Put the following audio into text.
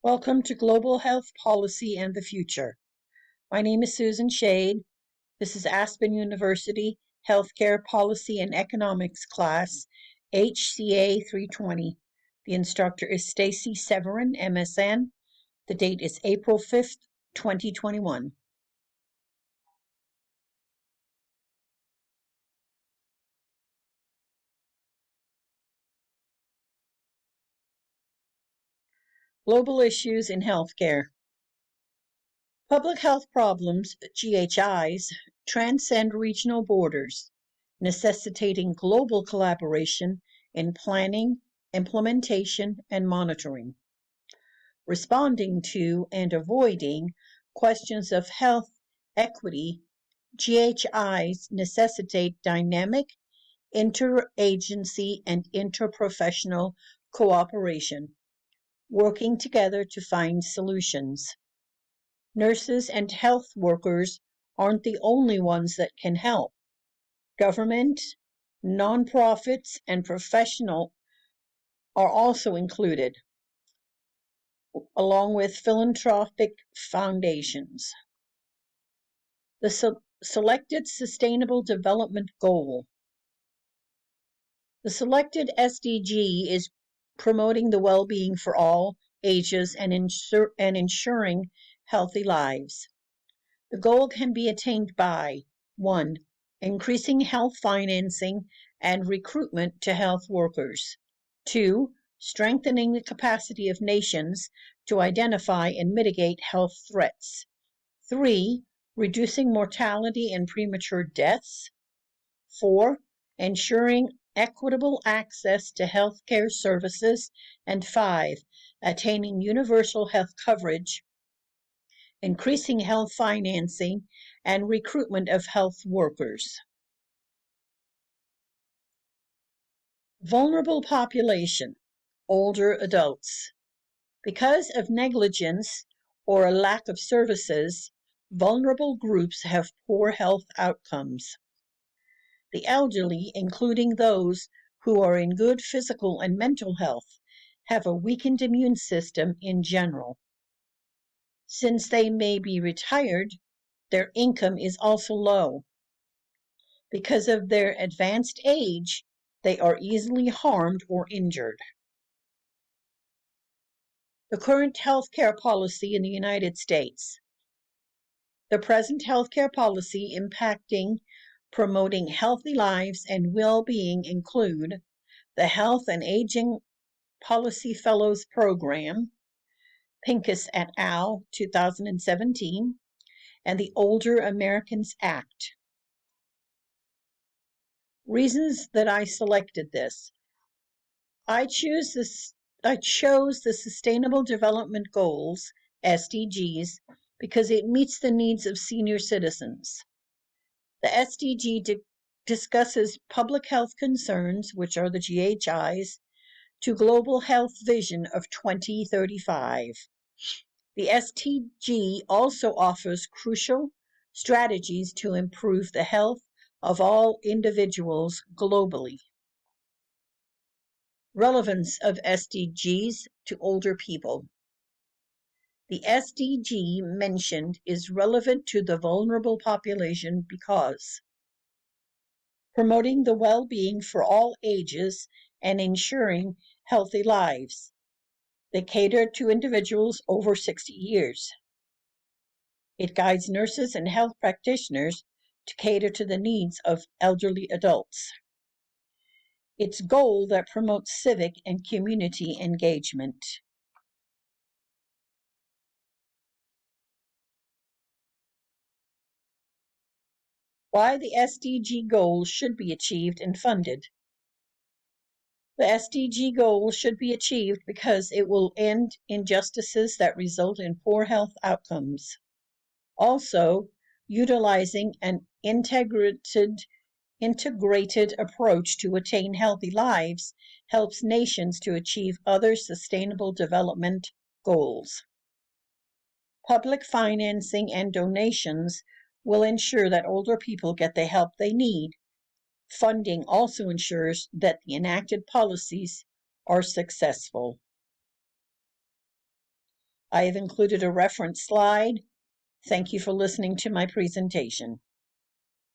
Welcome to Global Health Policy and the Future. My name is Susan Shade. This is Aspen University Healthcare Policy and Economics class, HCA 320. The instructor is Stacy Severin, MSN. The date is April 5th, 2021. Global issues in healthcare. Public health problems, GHIs, transcend regional borders, necessitating global collaboration in planning, implementation, and monitoring. Responding to and avoiding questions of health equity, GHIs necessitate dynamic interagency and interprofessional cooperation, working together to find solutions. Nurses and health workers aren't the only ones that can help. Government, nonprofits, and professional are also included, along with philanthropic foundations. The selected Sustainable Development Goal. The selected SDG is promoting the well-being for all ages and ensuring healthy lives. The goal can be attained by 1. Increasing health financing and recruitment to health workers. 2. Strengthening the capacity of nations to identify and mitigate health threats. 3. Reducing mortality and premature deaths. 4. Ensuring equitable access to healthcare services. And 5. Attaining universal health coverage, increasing health financing, and recruitment of health workers. Vulnerable population, older adults. Because of negligence or a lack of services, vulnerable groups have poor health outcomes. The elderly, including those who are in good physical and mental health, have a weakened immune system in general. Since they may be retired, their income is also low. Because of their advanced age, they are easily harmed or injured. The current healthcare policy in the United States. The present healthcare policy impacting promoting healthy lives and well-being include the Health and Aging Policy Fellows Program, Pincus et al., 2017, and the Older Americans Act. Reasons that I selected this. I chose the Sustainable Development Goals, SDGs, because it meets the needs of senior citizens. The SDG discusses public health concerns, which are the GHIs, to global health vision of 2035. The SDG also offers crucial strategies to improve the health of all individuals globally. Relevance of SDGs to older people. The SDG mentioned is relevant to the vulnerable population because promoting the well-being for all ages and ensuring healthy lives. They cater to individuals over 60 years. It guides nurses and health practitioners to cater to the needs of elderly adults. Its goal that promotes civic and community engagement. Why the SDG goals should be achieved and funded. The SDG goals should be achieved because it will end injustices that result in poor health outcomes. Also, utilizing an integrated approach to attain healthy lives helps nations to achieve other sustainable development goals. Public financing and donations will ensure that older people get the help they need. Funding also ensures that the enacted policies are successful. I have included a reference slide. Thank you for listening to my presentation.